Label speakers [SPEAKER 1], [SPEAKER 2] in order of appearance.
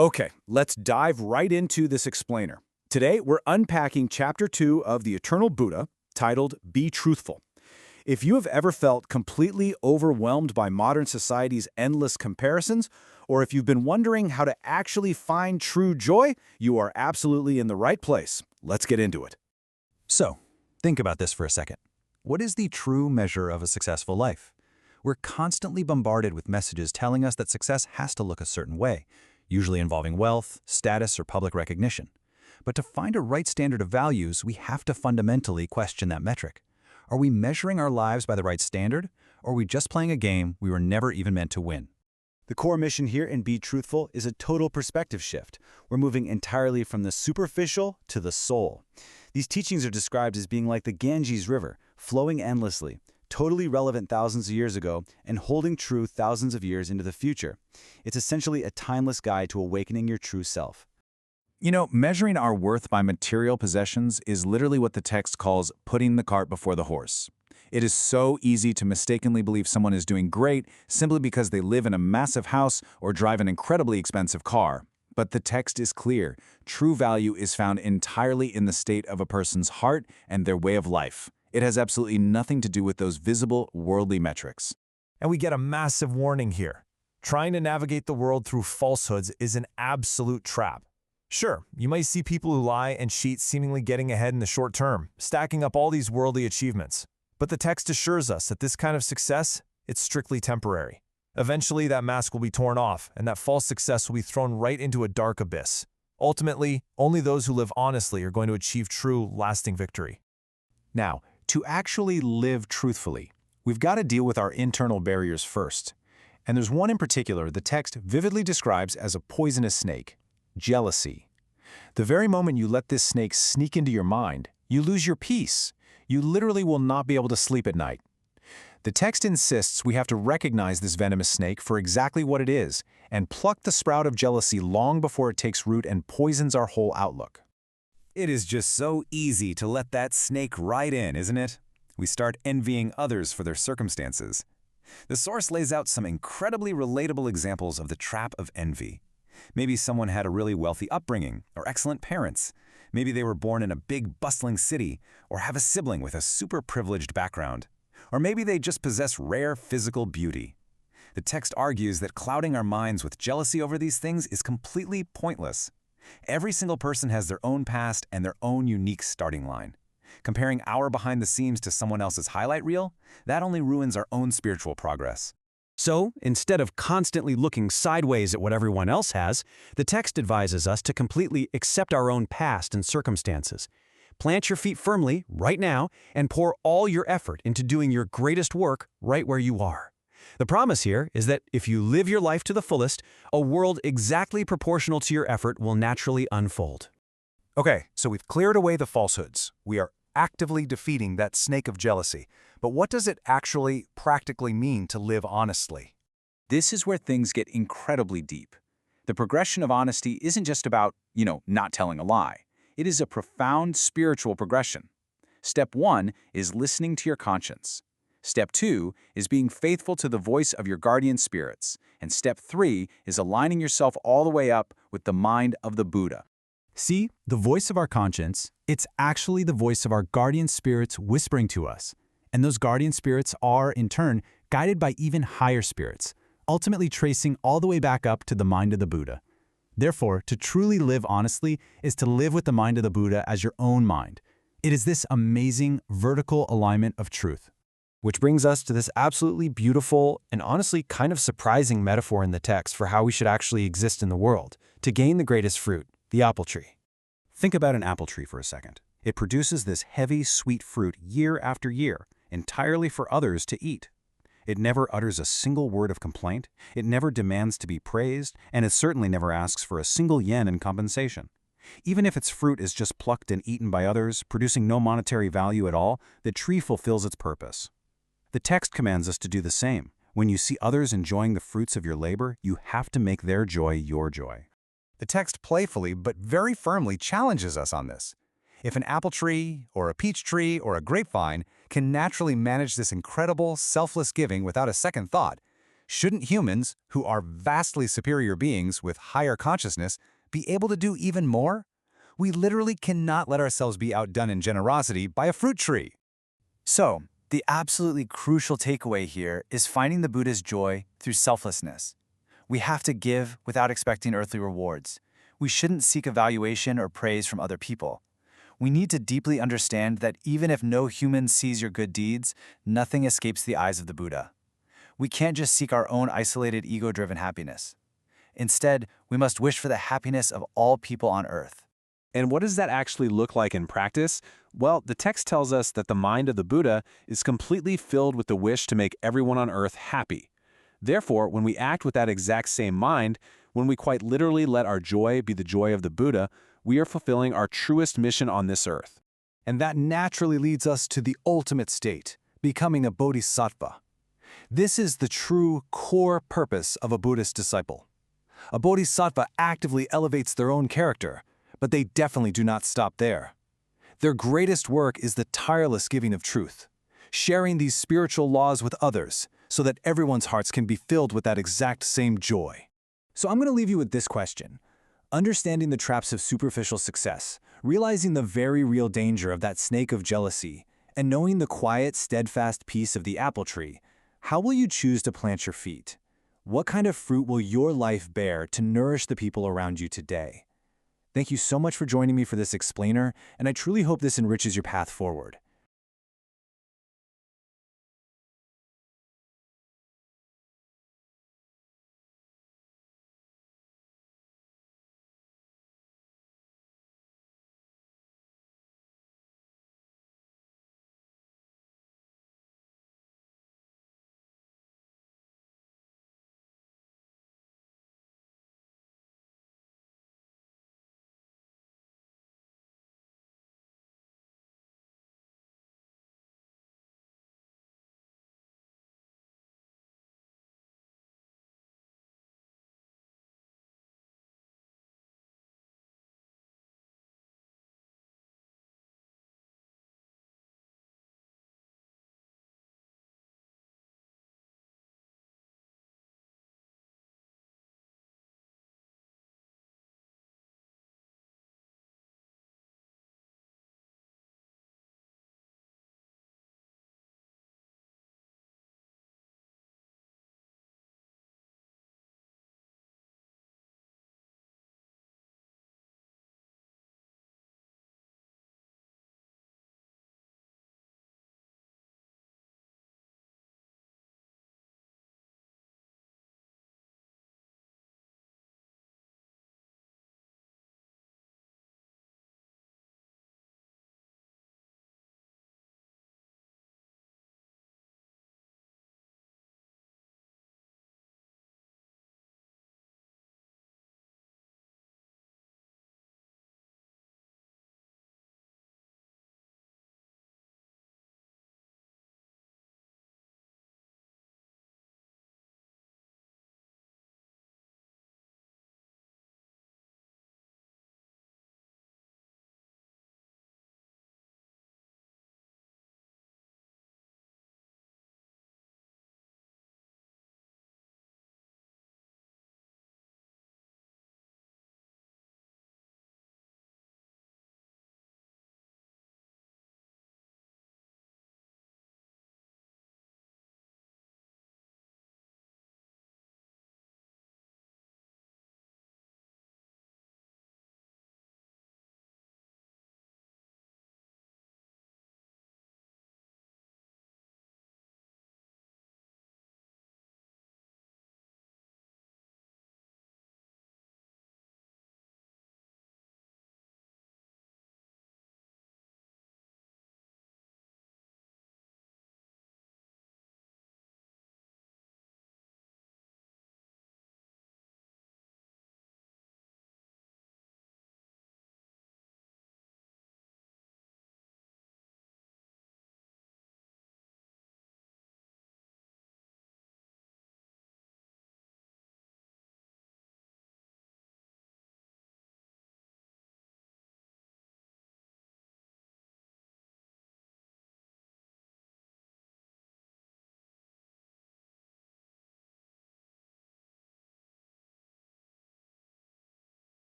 [SPEAKER 1] Okay, let's dive right into this explainer. Today, we're unpacking Chapter 2 of The Eternal Buddha, titled Be Truthful. If you have ever felt completely overwhelmed by modern society's endless comparisons, or if you've been wondering how to actually find true joy, you are absolutely in the right place. Let's get into it.
[SPEAKER 2] So, think about this for a second. What is the true measure of a successful life? We're constantly bombarded with messages telling us that success has to look a certain way, usually involving wealth, status, or public recognition. But to find a right standard of values, we have to fundamentally question that metric. Are we measuring our lives by the right standard, or are we just playing a game we were never even meant to win?
[SPEAKER 1] The core mission here in Be Truthful is a total perspective shift. We're moving entirely from the superficial to the soul. These teachings are described as being like the Ganges River, flowing endlessly, totally relevant thousands of years ago, and holding true thousands of years into the future. It's essentially a timeless guide to awakening your true self. You know, measuring our worth by material possessions is literally what the text calls putting the cart before the horse. It is so easy to mistakenly believe someone is doing great simply because they live in a massive house or drive an incredibly expensive car. But the text is clear. True value is found entirely in the state of a person's heart and their way of life. It has absolutely nothing to do with those visible, worldly metrics.
[SPEAKER 3] And we get a massive warning here. Trying to navigate the world through falsehoods is an absolute trap. Sure, you might see people who lie and cheat seemingly getting ahead in the short term, stacking up all these worldly achievements. But the text assures us that this kind of success, it's strictly temporary. Eventually, that mask will be torn off, and that false success will be thrown right into a dark abyss. Ultimately, only those who live honestly are going to achieve true, lasting victory.
[SPEAKER 2] Now, to actually live truthfully, we've got to deal with our internal barriers first. And there's one in particular the text vividly describes as a poisonous snake: jealousy. The very moment you let this snake sneak into your mind, you lose your peace. You literally will not be able to sleep at night. The text insists we have to recognize this venomous snake for exactly what it is and pluck the sprout of jealousy long before it takes root and poisons our whole outlook.
[SPEAKER 4] It is just so easy to let that snake right in, isn't it? We start envying others for their circumstances. The source lays out some incredibly relatable examples of the trap of envy. Maybe someone had a really wealthy upbringing or excellent parents. Maybe they were born in a big, bustling city or have a sibling with a super privileged background. Or maybe they just possess rare physical beauty. The text argues that clouding our minds with jealousy over these things is completely pointless. Every single person has their own past and their own unique starting line. Comparing our behind the scenes to someone else's highlight reel, that only ruins our own spiritual progress.
[SPEAKER 5] So, instead of constantly looking sideways at what everyone else has, the text advises us to completely accept our own past and circumstances. Plant your feet firmly right now and pour all your effort into doing your greatest work right where you are. The promise here is that if you live your life to the fullest, a world exactly proportional to your effort will naturally unfold.
[SPEAKER 2] Okay, so we've cleared away the falsehoods. We are actively defeating that snake of jealousy. But what does it actually practically mean to live honestly?
[SPEAKER 1] This is where things get incredibly deep. The progression of honesty isn't just about, not telling a lie. It is a profound spiritual progression. Step 1 is listening to your conscience. Step 2 is being faithful to the voice of your guardian spirits. And step 3 is aligning yourself all the way up with the mind of the Buddha.
[SPEAKER 2] See, the voice of our conscience, it's actually the voice of our guardian spirits whispering to us. And those guardian spirits are, in turn, guided by even higher spirits, ultimately tracing all the way back up to the mind of the Buddha. Therefore, to truly live honestly is to live with the mind of the Buddha as your own mind. It is this amazing vertical alignment of truth.
[SPEAKER 5] Which brings us to this absolutely beautiful and honestly kind of surprising metaphor in the text for how we should actually exist in the world, to gain the greatest fruit, the apple tree.
[SPEAKER 2] Think about an apple tree for a second. It produces this heavy, sweet fruit year after year, entirely for others to eat. It never utters a single word of complaint, it never demands to be praised, and it certainly never asks for a single yen in compensation. Even if its fruit is just plucked and eaten by others, producing no monetary value at all, the tree fulfills its purpose. The text commands us to do the same. When you see others enjoying the fruits of your labor, you have to make their joy your joy. The text playfully but very firmly challenges us on this. If an apple tree, or a peach tree, or a grapevine can naturally manage this incredible, selfless giving without a second thought, Shouldn't humans, who are vastly superior beings with higher consciousness, be able to do even more? We literally cannot let ourselves be outdone in generosity by a fruit tree.
[SPEAKER 6] So, the absolutely crucial takeaway here is finding the Buddha's joy through selflessness. We have to give without expecting earthly rewards. We shouldn't seek evaluation or praise from other people. We need to deeply understand that even if no human sees your good deeds, nothing escapes the eyes of the Buddha. We can't just seek our own isolated ego-driven happiness. Instead, we must wish for the happiness of all people on earth.
[SPEAKER 7] And what does that actually look like in practice? Well, the text tells us that the mind of the Buddha is completely filled with the wish to make everyone on earth happy. Therefore, when we act with that exact same mind, when we quite literally let our joy be the joy of the Buddha, we are fulfilling our truest mission on this earth.
[SPEAKER 2] And that naturally leads us to the ultimate state, becoming a bodhisattva. This is the true core purpose of a Buddhist disciple. A bodhisattva actively elevates their own character, but they definitely do not stop there. Their greatest work is the tireless giving of truth, sharing these spiritual laws with others so that everyone's hearts can be filled with that exact same joy.
[SPEAKER 1] So I'm going to leave you with this question. Understanding the traps of superficial success, realizing the very real danger of that snake of jealousy, and knowing the quiet, steadfast peace of the apple tree, how will you choose to plant your feet? What kind of fruit will your life bear to nourish the people around you today? Thank you so much for joining me for this explainer, and I truly hope this enriches your path forward.